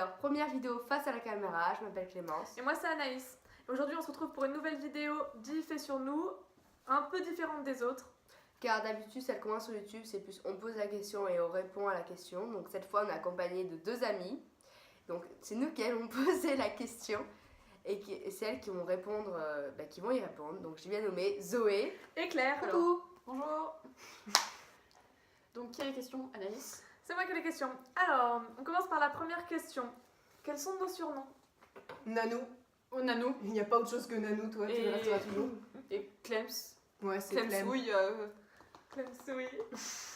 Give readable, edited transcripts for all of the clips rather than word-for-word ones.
Alors, première vidéo face à la caméra, je m'appelle Clémence. Et moi c'est Anaïs. Aujourd'hui on se retrouve pour une nouvelle vidéo d'If et sur nous, un peu différente des autres. Car d'habitude, celle qu'on voit sur YouTube, c'est plus on pose la question et on répond à la question. Donc cette fois, on est accompagné de 2 amis. Donc c'est nous qui allons poser la question et c'est elles qui vont répondre, qui vont y répondre. Donc j'ai bien nommé Zoé Et Claire. Coucou. Bonjour. Donc qui a les questions, Anaïs? C'est moi qui ai les questions. Alors, on commence par la première question. Quels sont nos surnoms? Nanou. Oh, Nanou. Il n'y a pas autre chose que Nanou, toi, tu le resteras toujours. Et Clems. Ouais, c'est Clem. Clemsouille. Oui.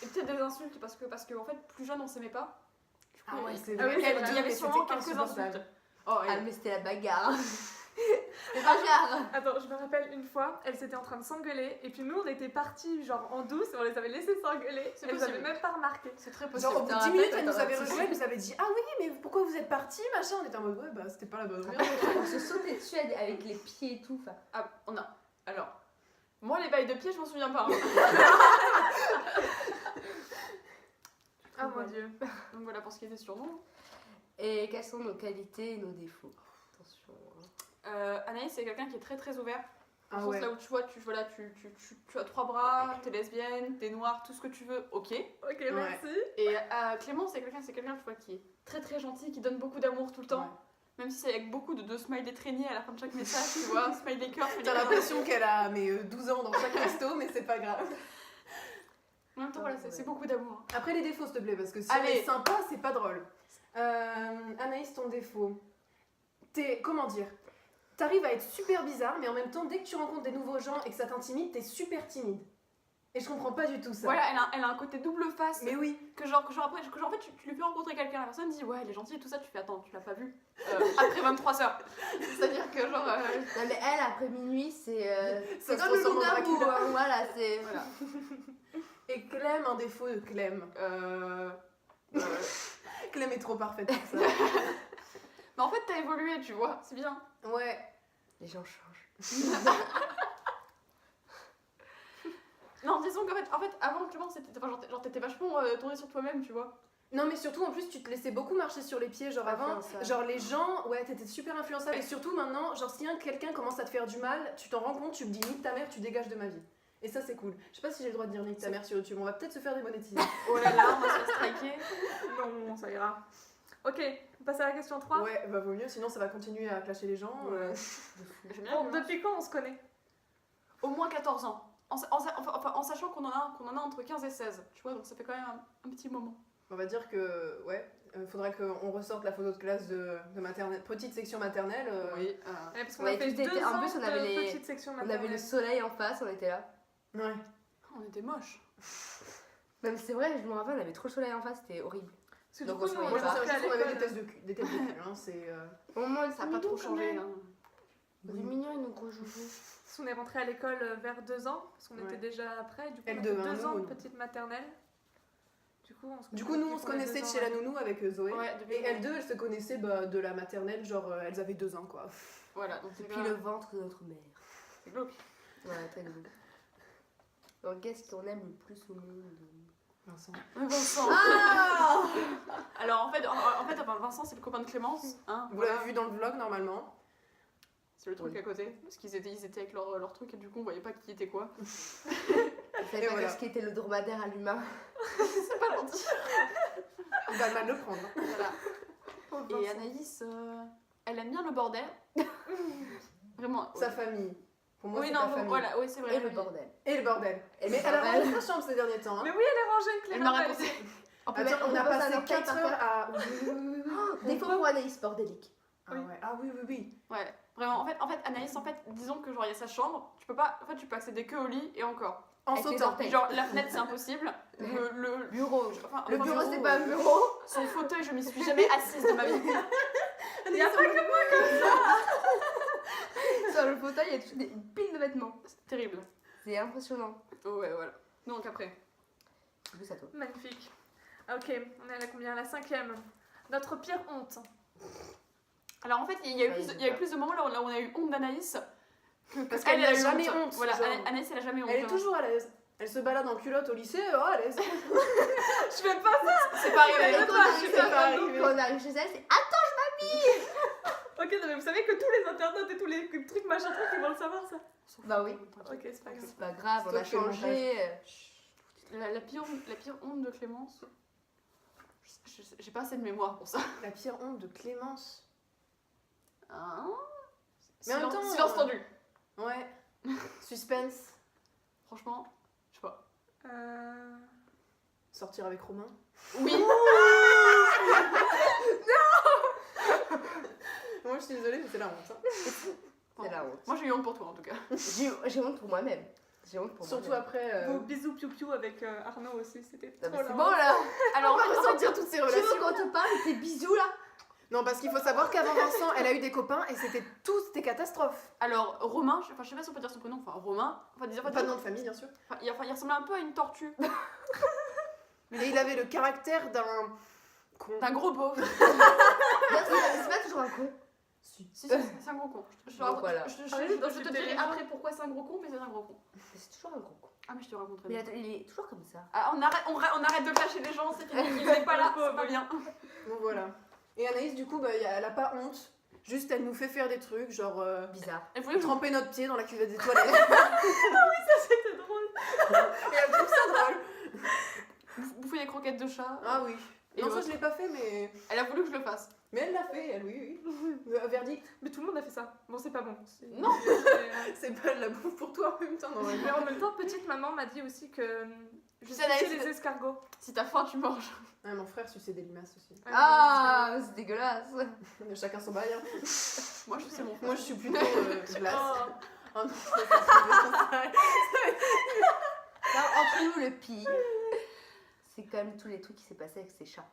Et peut-être des insultes parce que en fait, plus jeune, on s'aimait pas. Du coup, Ah ouais, c'est Ah oui, vrai. c'est il vrai. y avait Mais sûrement c'était quelques insupportable. insultes. Oh, Ah mais c'était la bagarre. C'est bagarre. Attends, je me rappelle une fois, elles étaient en train de s'engueuler et puis nous on était partis genre en douce et on les avait laissées s'engueuler. C'est Elles possible. avaient même pas remarqué. c'est très possible. Genre, au bout de te 10 minutes, rappelles, elle nous avait attends, rejoint, elle nous avait dit ah oui, mais pourquoi vous êtes partis, machin. On était en mode ouais, bah c'était pas la bonne raison. On se sautait dessus avec les pieds et tout. Enfin, Ah, on a. Alors, moi, les bails de pied, je m'en souviens pas. hein. Ah mon dieu. Donc voilà pour ce qui était sur nous. et quelles sont nos qualités et nos défauts? Attention. Hein. Anaïs, c'est quelqu'un qui est très très ouvert. Ah Dans le sens ouais. là où tu vois, tu as 3 bras, t'es lesbienne, t'es noire, tout ce que tu veux, ok. Ok, merci. Et Clément, c'est quelqu'un tu vois, qui est très très gentil, qui donne beaucoup d'amour tout le temps. Ouais. Même si c'est avec beaucoup de smileys traînés à la fin de chaque message, tu vois, smiley cœur, smiley T'as cœur. l'impression qu'elle a 12 ans dans chaque resto, mais c'est pas grave. En même temps, voilà, c'est beaucoup d'amour. Après les défauts, s'il te plaît, parce que si Allez. on est sympa, c'est pas drôle. Anaïs, ton défaut. Comment dire? T'arrives à être super bizarre, mais en même temps, dès que tu rencontres des nouveaux gens et que ça t'intimide, t'es super timide. Et je comprends pas du tout ça. Voilà, elle a un côté double face. Mais oui. Que genre après, en fait, tu lui fais rencontrer quelqu'un, la personne dit ouais, elle est gentille et tout ça, tu fais attends, tu l'as pas vu après 23h. C'est-à-dire que genre. Non mais elle après minuit c'est Ça se comme le transforme loup en d'un bout, Dracula. hein, voilà c'est. Voilà. Et Clem, un défaut de Clem. Clem est trop parfaite pour ça. Mais en fait, t'as évolué, tu vois, c'est bien. Ouais. Les gens changent. Non, disons qu'en fait avant Clément, t'étais vachement tournée sur toi-même, tu vois. Non, mais surtout, en plus, tu te laissais beaucoup marcher sur les pieds. Genre avant, Influençable. genre les gens, ouais, t'étais super influençable. Et surtout maintenant, genre si quelqu'un commence à te faire du mal, tu t'en rends compte, tu me dis nique ta mère, tu dégages de ma vie. Et ça, c'est cool. Je sais pas si j'ai le droit de dire nique ta mère sur YouTube. On va peut-être se faire démonétiser. Oh là là, on va se faire striker. Non, ça ira. Ok, on passe à la question 3. Ouais, bah vaut mieux, sinon ça va continuer à clasher les gens. Ouais. J'aime bien Bon, Clément. depuis quand on se connaît? Au moins 14 ans. En sachant qu'on en a entre 15 et 16, tu vois, donc ça fait quand même un petit moment. On va dire que, ouais, faudrait qu'on ressorte la photo de classe de maternelle, petite section maternelle. Oui. Ouais, parce qu'on Ouais, a fait tout était- 2 en ans plus, on avait de les- petite section On avait le maternelle. soleil en face, on était là. Ouais. On était moches. Non mais c'est vrai, je me rappelle, on avait trop le soleil en face, c'était horrible. Parce que Donc, du coup, on se nous, on voyait est pas. Moi, rentrés à on avait des l'école. tests de cul, des têtes de cul, hein, c'est... Au moins, Ça n'a pas trop changé. Hein. C'est mignon, ils nous gros joujoux. On est rentré à l'école vers 2 ans, parce qu'on Ouais. était déjà après. Du coup, Elle on a fait devint 2 ans nounou. de petite maternelle. Du coup, nous, on se connaissait de chez la nounou avec Zoé. Ouais, depuis Et elles deux, elles se connaissaient de la maternelle, genre elles avaient 2 ans, quoi. Voilà, donc c'est Depuis le ventre de notre mère. C'est glauque. Ouais, très glauque. Donc qu'est-ce qu'on aime le plus au monde? Vincent. Vincent. Ah Alors en fait, Vincent c'est le copain de Clémence. Hein, Vous voilà. l'avez vu dans le vlog, normalement. C'est le truc Oui. à côté. Parce qu'ils étaient avec leur truc et du coup on voyait pas qui était quoi. Je savais Et pas voilà. ce qui était le dromadaire à l'humain. C'est pas gentil. Il va mal le prendre. hein. Voilà. Et Anaïs, elle aime bien le bordel. Vraiment. Sa famille. Pour moi, Oui, c'est non, ta famille. voilà, oui, c'est vrai. Et la le famille. bordel. Et le bordel. Et Mais le elle a bordel. rangé sa chambre ces derniers temps. Hein. Mais oui, elle est rangée, Claire. Elle m'a a raconté. On peut Attends, mettre- on a peut passer passé un orteil 4 par heures terre. à... Oui. Des fois pour Anaïs, bordélique. Ah ouais. Ah oui. Ouais, vraiment. En fait, Anaïs, disons que genre il y a sa chambre, tu peux accéder que au lit et encore. En Avec les sautant. orteils. Genre la fenêtre c'est impossible. Le Bureau. enfin, Le enfin, bureau, son- c'est pas un bureau. Son fauteuil, je m'y suis jamais assise de ma vie. Il y a pas que moi. Sur le fauteuil, il y a toujours une pile de vêtements. C'est terrible. C'est impressionnant. Oh, ouais, voilà. Donc après. Du coup, ça toi. Magnifique. Ok, on est à la combien? La 5e. Notre pire honte. Alors en fait, il y a eu plus de moments là où on a eu honte d'Anaïs que Parce elle qu'elle a n'a eu jamais honte. Voilà, genre. Anaïs elle a jamais honte. Elle est toujours à l'aise. Elle se balade en culotte au lycée, oh à l'aise. Je fais pas ça. C'est pas arrivé. Et quand on arrive c'est pas chez elle, arrivé. quand on arrive chez elle, c'est attends, je Ok, non, mais vous savez que tous les internautes et tous les trucs machin trucs, ils vont le savoir ça. Bah oui. Ok, c'est pas grave. C'est pas grave, on a Stop le changé. La pire honte de Clémence. J'ai pas assez de mémoire pour ça. La pire honte de Clémence. Hein? Mais en même temps, silence tendu. Ouais. Suspense. Franchement, je sais pas. Sortir avec Romain. Oui. Moi je suis désolée, mais c'est la honte. Hein. C'est la honte. Moi j'ai eu honte pour toi en tout cas. J'ai honte pour moi-même. J'ai honte pour Surtout moi-même. après. Vos bisous piou-piou avec Arnaud aussi, c'était Non, trop mais c'est la bon honte. là. Alors, On va ressentir toutes ces Tu veux relations. qu'on te parle de tes bisous là? Non, parce qu'il faut savoir qu'avant Vincent, elle a eu des copains et c'était tous des catastrophes. alors Romain, je sais pas si on peut dire son prénom, enfin Romain, Pas de nom de famille, bien sûr. il ressemblait un peu à une tortue. Et il avait le caractère d'un con. D'un gros beauf. Non, c'est pas toujours un con. Si, c'est un gros con. Donc voilà. Je Ah oui, te dirai terrible. après pourquoi c'est un gros con, mais c'est un gros con. C'est toujours un gros con. Ah, mais je te raconterai. Mais il est toujours comme ça. Ah, on arrête de clasher les gens, c'est fini. Il n'est pas là, c'est pas bien. Donc voilà. Et Anaïs, du coup, bah, elle a pas honte. Juste, elle nous fait faire des trucs, genre Bizarre. Elle voulait que je tremper notre pied dans la cuvette des toilettes. C'était drôle. Et elle trouve ça drôle. bouffer des croquettes de chat. Ah oui. Et Non, ça, l'autre je l'ai pas fait, mais. Elle a voulu que je le fasse. Mais elle l'a fait, elle, oui, oui. Verdict. Mais tout le monde a fait ça. Bon, c'est pas bon. Non. C'est pas de la bouffe pour toi en même temps, normalement. Mais en même temps, petite maman m'a dit aussi que je sais, Anaïs, suçais les escargots. Si t'as faim, tu manges. Ah, mon frère suçait des limaces aussi. Ah, c'est dégueulasse. Chacun son bail. Hein. Moi, je sais mon frère. Moi, je suis plutôt glace. Oh. Oh non, ça, Non, entre nous, le pire, c'est quand même tous les trucs qui s'est passé avec ces chats.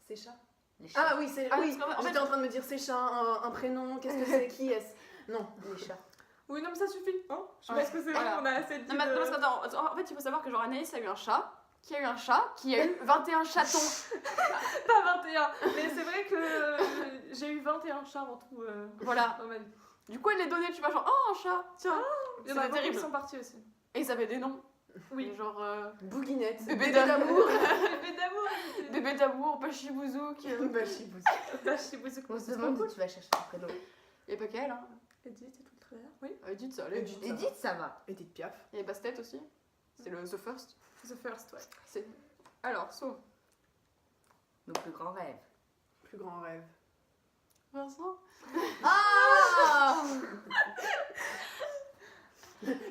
c'est chat. Les chats. Ah oui, c'est. Ah, oui, parce qu'en fait- j'étais en train de me dire c'est chat, un prénom, qu'est-ce que c'est, qui est-ce? Non. Les chats. Oui, non, mais ça suffit. Hein je Ouais. pense que c'est Voilà. bon, on a assez dit. Non, mais parce qu'attends, en fait, il faut savoir que genre Anaïs a eu un chat, qui a eu un chat, qui a eu 21 chatons. Pas 21. Mais c'est vrai que j'ai eu 21 chats en tout Voilà. dans ma vie. Du coup, elle les donnait, tu vois, genre, oh, un chat, tiens. Il y en a C'était beaucoup qui terrible. sont partis aussi. Et ils avaient des noms. Oui. Genre Bouguinette. Bébé d'amour. Bébé d'amour. Bébé d'amour, Bachibouzouk. Bah, chibouz. Bachibouzouk. On se demande où tu vas chercher ton prénom. Il y a pas qu'elle, hein. Edith et tout le travers. Oui. Edith, ça allait. Edith. Edith, ça va. Edith Piaf. Il y a Bastet aussi. C'est le The First. The First, ouais. C'est... Alors, So. Nos plus grands rêves. Plus grand rêve. Vincent. Ah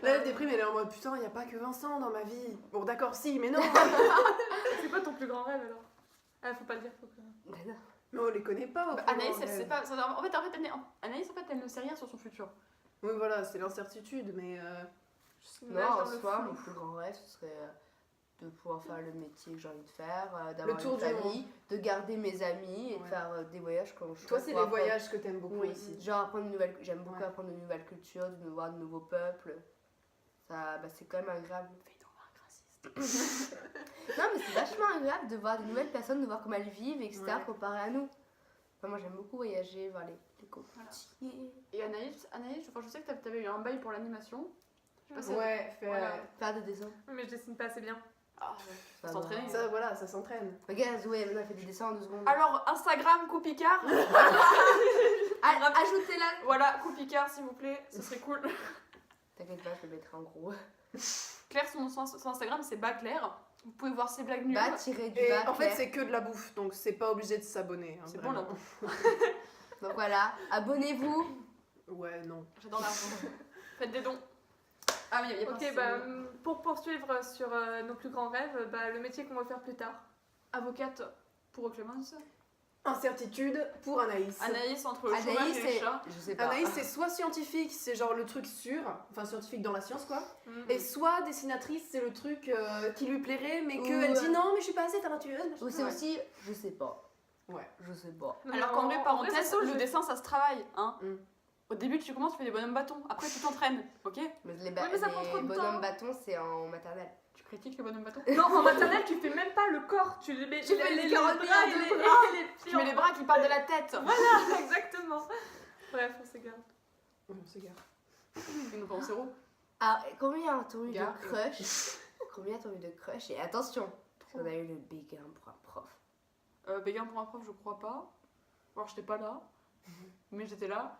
Là, elle déprime, elle est en mode putain, il n'y a pas que Vincent dans ma vie. Bon, d'accord, si, mais non. C'est quoi ton plus grand rêve alors? Ah, faut pas le dire. Faut que... Mais non. Mais on les connaît pas. Bah, Anaïs, elle sait pas. En fait, Anaïs, elle ne sait rien sur son futur. Oui, voilà, c'est l'incertitude, mais. Non, en soi, mon plus grand rêve, ce serait de pouvoir faire le métier que j'ai envie de faire, d'avoir tour une du famille, de garder mes amis et de Ouais. faire des voyages quand je Toi, souhaite c'est pour les apprendre- voyages que t'aimes beaucoup Oui, aussi. genre apprendre une nouvelle... J'aime beaucoup Ouais. apprendre de nouvelles cultures, de voir de nouveaux peuples. Ça, bah, c'est quand même agréable. Non, mais c'est vachement agréable de voir des nouvelles personnes, de voir comment elles vivent, etc. Ouais. comparé à nous. Enfin, moi, j'aime beaucoup voyager, voir les quartiers. Et Anaïs, enfin, je sais que t'avais eu un bail pour l'animation. Je sais pas si- Ouais, faire. Voilà. Faire des dessins. Oui, mais je dessine pas assez bien. Ah, Ça faut s'entraîner. va. Ça, voilà, ça s'entraîne. Regarde, Zoé, maintenant, elle fait des dessins en 2 secondes. Alors, Instagram, Coupicard. Ajoutez-la. Voilà, Coupicard, s'il vous plaît, ce serait cool. T'inquiète pas, je le mettrai en gros. Claire, son Instagram, c'est Baclair. Vous pouvez voir ses blagues nulles. Bas tiré du Et bas. en fait, Claire. c'est que de la bouffe, donc c'est pas obligé de s'abonner. Hein, C'est bon, là. vraiment. Donc voilà, abonnez-vous. Ouais, non. J'adore l'argent. Faites des dons. Ah oui, il y a pas Ok, bah, pour poursuivre sur nos plus grands rêves, bah, le métier qu'on va faire plus tard. Avocate pour Clémence. Incertitude pour Anaïs. Anaïs entre le Anaïs, chômage et les c'est. chats. Je sais pas. Anaïs, c'est soit scientifique, c'est genre le truc sûr, enfin scientifique dans la science quoi, Mhm. et soit dessinatrice, c'est le truc qui lui plairait, mais Ou, qu'elle dit non, mais je suis pas assez talentueuse. machin. Ou c'est Ouais. aussi. Je sais pas. Ouais. Je sais pas. Non, Alors mais qu'en vrai, en parenthèse, c'est ça, le dessin ça se travaille. Hein. Mm. Au début, tu commences, tu fais des bonhommes bâtons. Après, tu t'entraînes. Ok? Mais les, Oui, mais ça prend trop de bonhommes temps. bâtons, c'est en maternelle. Tu critiques les bonhommes bâtons? Non, en maternelle, tu fais même pas le corps, tu les mets Tu fais les bras carottes et en les, deux et bras. les Tu mets les bras qui partent de la tête. Voilà, exactement. Bref, on s'égare. Ouais, on s'égare. Ils nous font zéro. Ah, combien t'as eu Gars. de crush? Combien t'as eu de crush? Et attention, parce qu'on a eu le béguin pour un prof. Béguin pour un prof, je crois pas. Alors j'étais pas là, mais j'étais là.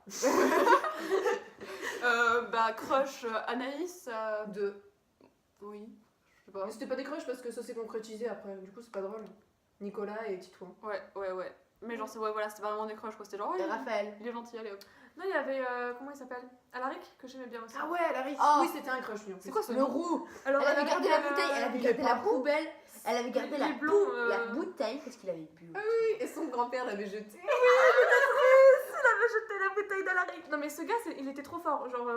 Crush Anaïs. 2. Oui, je sais pas. Mais c'était pas des crushs parce que ça s'est concrétisé après, du coup c'est pas drôle. Nicolas et Titouan. Ouais. Mais genre, c'était pas vraiment des crushs quoi. C'était genre, Et Raphaël. il est gentil, allez hop. Non, il y avait. Comment il s'appelle Alaric, que j'aimais bien aussi. Ah ouais, Larry. Oh. Oui, c'était un crush lui en plus. C'est quoi ce Le nom roux. Alors, Elle avait Alaric, gardé la bouteille, elle avait il est gardé pas la roux. poubelle, elle avait gardé Les blonds, la bouteille parce qu'il avait bu. Oui, et son grand-père l'avait jeté. Il avait jeté la bouteille d'Alaric. Non, mais ce gars, il était trop fort. Genre.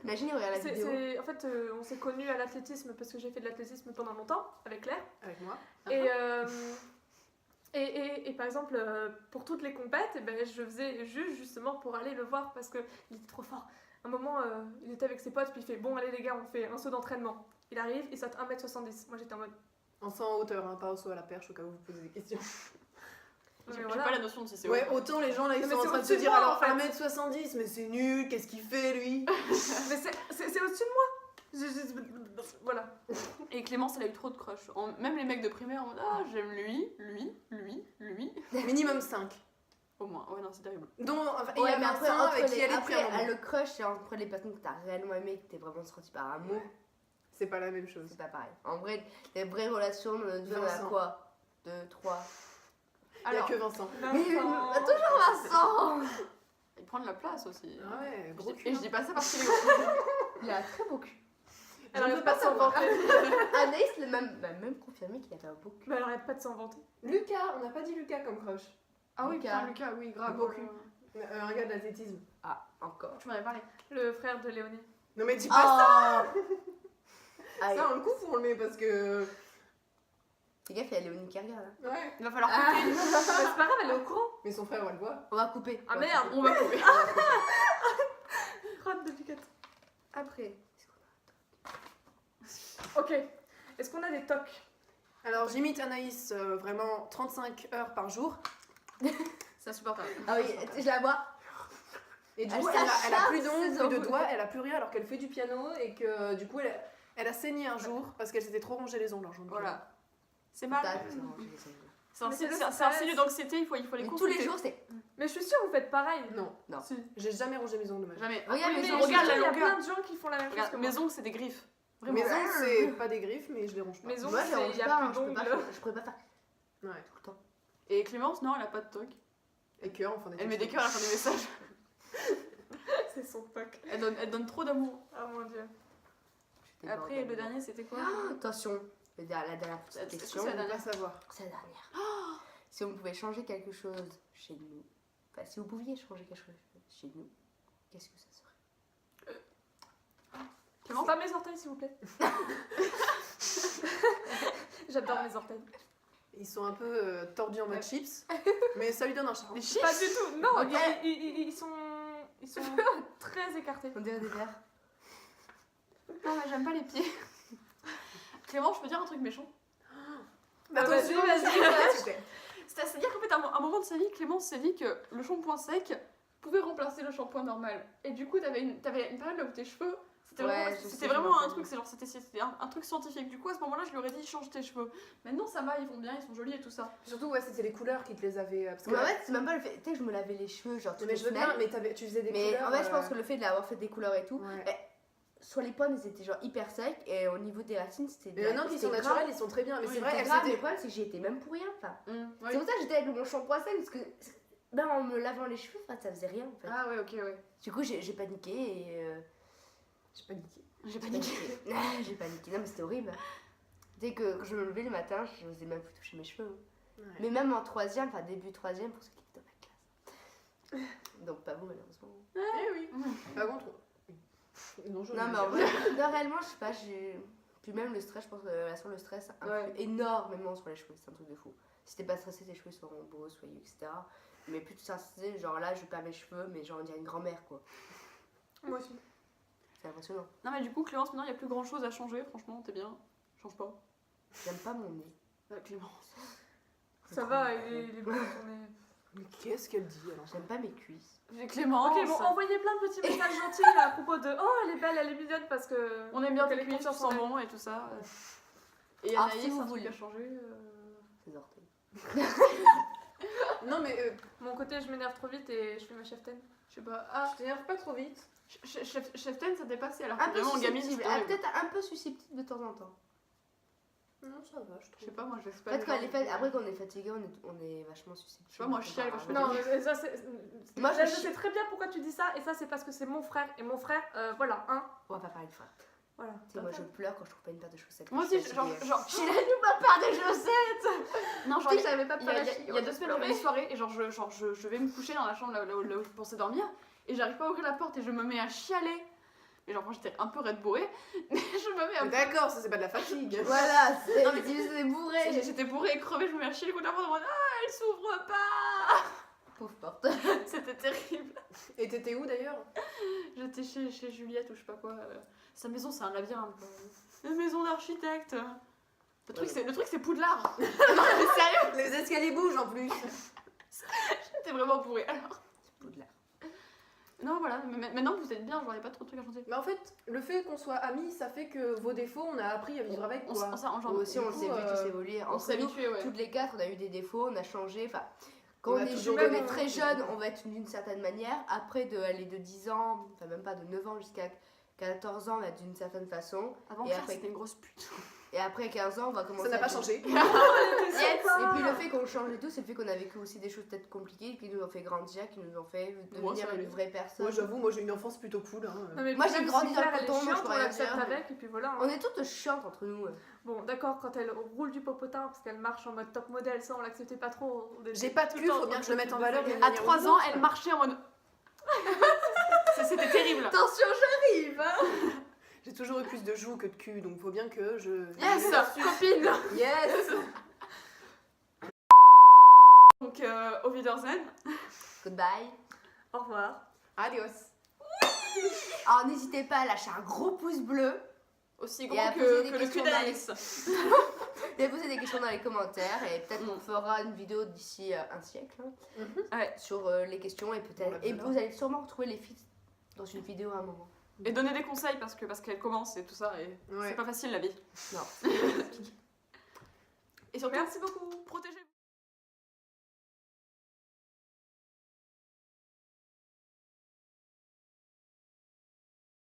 Imaginez, regarde la vidéo. En fait, on s'est connus à l'athlétisme parce que j'ai fait de l'athlétisme pendant longtemps avec Claire. Avec moi. Et par exemple, pour toutes les compètes, eh ben, je faisais justement pour aller le voir parce qu'il était trop fort. Un moment, il était avec ses potes, puis il fait bon, allez les gars, on fait un saut d'entraînement. Il arrive, il saute 1m70. Moi j'étais en mode. En saut en hauteur, hein, pas au saut à la perche au cas où vous posez des questions. J'ai voilà. pas la notion de si c'est Ouais, haut. autant les gens là ils Non, sont mais en c'est train de se au-dessus de dire moi, alors en fait. 1m70, mais c'est nul, qu'est-ce qu'il fait lui? Mais c'est au-dessus de moi. Voilà. Et Clémence, elle a eu trop de crush. Même les mecs de primaire en mode ah, j'aime lui. Minimum 5. Au moins, ouais, non, c'est terrible. Dont il y Ouais, a mais après, Vincent avec qui elle est après, depuis un moment. le crush, c'est entre les personnes que t'as réellement aimé, que t'es vraiment senti par amour, C'est pas la même chose. c'est pas pareil. En vrai, les vraies relations, on a Vincent. quoi 2, 3. Il y a Alors, que Vincent. Mais toujours Vincent. il prend de la place aussi. Ah ouais, gros cul. Et je dis pas ça parce qu'il est gros. Il a un très beau cul. Elle Je arrête peux pas pas de s'en vanter. Anaïs m'a même confirmé qu'il avait un beau cul. Mais elle arrête pas de s'en vanter. Lucas, on n'a pas dit Lucas comme crush. Ah oui, Lucas. putain, Lucas, oui, grave. Beau cul. Un gars de l'athlétisme. Ah, encore. Tu m'en avais parlé. Le frère de Léonie. Non mais dis pas ça. Aïe. Ça on le coupe ou on le met parce que... Fais gaffe, il y a Léonie qui regarde. Hein. Ouais. Il va falloir Ah. couper. Mais c'est pas grave, elle est au courant. Mais son frère on le voit. On va couper. Ah On va merde, couper. On va couper. Rate de piquette. Après. Ok. Est-ce qu'on a des tocs? Alors j'imite Anaïs vraiment 35 heures par jour. C'est insupportable. Ah oui, je la vois. Et du Elle coup elle a s'acharne, plus d'ongles, ses plus de ongles. doigts, elle a plus rien alors qu'elle fait du piano et que du coup elle a saigné un jour parce qu'elle s'était trop rongé les ongles un jour. Voilà. C'est mal. T'as- c'est bon, j'ai les ongles. C'est un Mais signe c'est le c'est un stress. signe d'anxiété, il faut les Mais tous consulter. les jours, c'est. Mais je suis sûre que vous faites pareil. Non, Si. j'ai jamais rongé mes ongles de ma vie. Jamais. Regarde Oui, mes mais ongles. regarde la il y a longueur. plein de gens qui font la même chose Regarde, que moi. mes ongles, c'est des griffes. Vraiment. Mes ongles c'est pas des griffes mais je les ronge pas. Mes ongles, Moi, je c'est- les il range y a pas, plus hein, je peux pas d'ongles. faire- je pourrais pas faire Ouais. tout le temps. Et Clémence, non, elle a pas de toc. Et cœur enfin des Elle met des textos. cœurs à la fin des messages. C'est son toc. Elle donne trop d'amour. Oh mon dieu. J'étais Après, bordel. le dernier, c'était quoi Ah, attention, la dernière petite Est-ce que question. c'est On la peut pas savoir. C'est la dernière. Si on pouvait changer quelque chose chez nous, enfin, si vous pouviez changer quelque chose chez nous, qu'est-ce que ça serait? Clémence Pas mes orteils, s'il vous plaît. J'adore mes orteils. Ils sont un peu tordus en mode chips, mais ça lui donne un charme. Les chips Pas du tout. Non, Ok. ils sont très écartés. On dirait des verres. Non, mais j'aime pas les pieds. Clémence, je peux dire un truc méchant. Bah, vas-y, vas-y. vas-y. C'est-à-dire qu'en fait, à un moment de sa vie, Clémence s'est dit que le shampoing sec pouvait remplacer le shampoing normal. Et du coup, t'avais une période là où tes cheveux, c'était Ouais, vraiment, je sais, c'était je vraiment me un rappelle. truc, c'était un truc scientifique. Du coup, à ce moment-là, je lui aurais dit change tes cheveux. Maintenant, ça va, ils vont bien, ils sont jolis et tout ça. Surtout, ouais, c'était les couleurs qui te les avaient. Parce que Mais en fait, c'est même pas le fait. Tu sais, je me lavais les cheveux, genre toutes mais les je veux semaines. bien, mais tu faisais des Mais couleurs. en fait, je pense que le fait de l'avoir fait des couleurs et tout, Ouais. sur les points, ils étaient genre hyper secs et au niveau des racines, c'était. Mais maintenant qu'ils sont c'était naturels, ils sont très bien. Mais Oui, c'est vrai, C'est elles grave, mais le étaient. problème, c'est que j'y étais même pour rien. Enfin, Oui. c'est pour ça que j'étais avec mon shampoing sec, parce que ben, en me lavant les cheveux, enfin, ça faisait rien en fait. Ah ouais, ok, ouais. Du coup, j'ai paniqué et. J'ai paniqué. J'ai pas J'ai dit. paniqué. J'ai paniqué. Non, mais c'était horrible. Dès que quand je me levais le matin, je n'osais même plus toucher mes cheveux. Ouais. Mais même en troisième, enfin début troisième, pour ceux qui étaient dans ma classe. Donc pas vous malheureusement. Eh oui. Par contre. Non, je Non, mais en vrai, non, réellement, je sais pas, j'ai. Puis même le stress, je pense que la relation, le stress influe énormément sur les cheveux, c'est un truc de fou. Si t'es pas stressé, tes cheveux seront beaux, soyeux, etc. Mais plus tu es stressé, genre là, je perds mes cheveux, mais genre on dirait une grand-mère quoi. Moi aussi. C'est impressionnant. Non, mais du coup, Clémence, maintenant, il n'y a plus grand chose à changer. Franchement, t'es bien. Change pas. J'aime pas mon nez. Clémence. Ça va, il est bon tourné. Mais qu'est-ce qu'elle dit alors? J'aime pas mes cuisses. Clémence. Ok, bon, envoyez plein de petits messages gentils à propos de oh, elle est belle, elle est mignonne parce que. On aime bien qu'elle tes ait cuisses, tu confiance en sens elle. bon et tout ça. Et Ah, Anaïs, si vous un truc voulez. à changer. Ses orteils. Non, mais Mon côté, je m'énerve trop vite et je fais ma cheftaine. Je sais pas. Ah, Je t'énerve pas trop vite. Cheftaine, ça dépassait alors Un que peu vraiment gamine. susceptible, c'était horrible. peut-être un peu susceptible de temps en temps. Non, ça va, je Je trouve. sais pas, moi je laisse pas. En fait, les quand gens- elle est fatiguée, après quand on est fatigué, on est vachement susceptible. Je sais pas, moi, je chiale quand je fais Non, mais ça c'est. Moi, je je sais très bien pourquoi tu dis ça, et ça c'est parce que c'est mon frère, et mon frère, voilà, hein. On va pas parler de frère. Voilà. Tu sais, moi je pleure quand je trouve pas une paire de chaussettes. Moi Je suis aussi, genre. fatiguée. genre J'ai la nous pas de chaussettes. non, genre, Tu sais que j'avais pas il y a, la il y a- il y a 2 semaines, j'avais une soirée et je vais me coucher dans la chambre là où je pensais dormir et j'arrive pas à ouvrir la porte et je me mets à chialer. Et genre, moi j'étais un peu raide bourrée, mais je me mets à. D'accord, ça c'est pas de la fatigue. Voilà, c'est Non, mais c'est bourré. J'étais bourrée et crevée, je me mets à chialer contre la porte en mode ah, elle s'ouvre pas. Pauvre porte. C'était terrible. Et t'étais où d'ailleurs? J'étais chez Juliette ou je sais pas quoi. Sa maison, c'est un labyrinthe. Quoi. Une maison d'architecte. Le truc, c'est Poudlard. Non, mais sérieux, Les escaliers bougent en plus. j'étais vraiment bourrée. Alors. C'est Poudlard. Non, voilà, mais maintenant vous êtes bien, j'aurais pas trop de trucs à changer. Mais en fait, le fait qu'on soit amis, ça fait que vos défauts, on a appris à vivre avec. On Quoi. Nous aussi, on du s'est coup, vu tous évoluer. On Entre s'est nous, habitué, ouais. toutes les quatre, on a eu des défauts, on a changé. Enfin, quand On on a est, toujours jeune, on donné est très envie. jeune, on va être d'une certaine manière. Après, aller de 10 ans, enfin même pas de 9 ans jusqu'à 14 ans, on va être d'une certaine façon. Avant, Et Claire, après- c'était une grosse pute. Et après 15 ans, on va commencer Ça n'a à pas être- changé. Yes. Et puis le fait qu'on change et tout, c'est le fait qu'on a vécu aussi des choses peut-être compliquées qui nous ont fait grandir, qui nous ont fait Moi, devenir ça une va. vraie personne. Moi j'avoue, moi j'ai une enfance plutôt cool. Hein. Non, mais Moi, puis j'ai même grandi si dans le Claire, elle est coton, moi, je chiante, peux on rien l'accepte dire. avec, et puis voilà. hein. On est toutes chiantes entre nous. Bon, d'accord, quand elle roule du popotin parce qu'elle marche en mode top modèle, ça on l'acceptait pas trop. On était J'ai pas de tout cul, le temps faut bien en que je le train mette en de valeur. faire- d'une À manière 3 ou ans, d'une elle autre. marchait en mode. C'était terrible. Attention, j'arrive hein. J'ai toujours eu plus de joues que de cul, donc faut bien que je. Yes, copine. Yes. Donc, au Wiedersehen. Goodbye. Au revoir. Adios. Alors n'hésitez pas à lâcher un gros pouce bleu Aussi Et gros à que poser des le questions cul dans d'Alice. et à poser des questions dans les commentaires et peut-être qu'on fera une vidéo d'ici un siècle hein, Ouais. sur les questions et peut-être Bon, bah, et voilà. vous allez sûrement retrouver les filles dans une vidéo à un moment. Et donner des conseils parce qu'elle commence et tout ça. Et Ouais. c'est pas facile la vie. Non. Et surtout, Merci beaucoup. protégez-vous.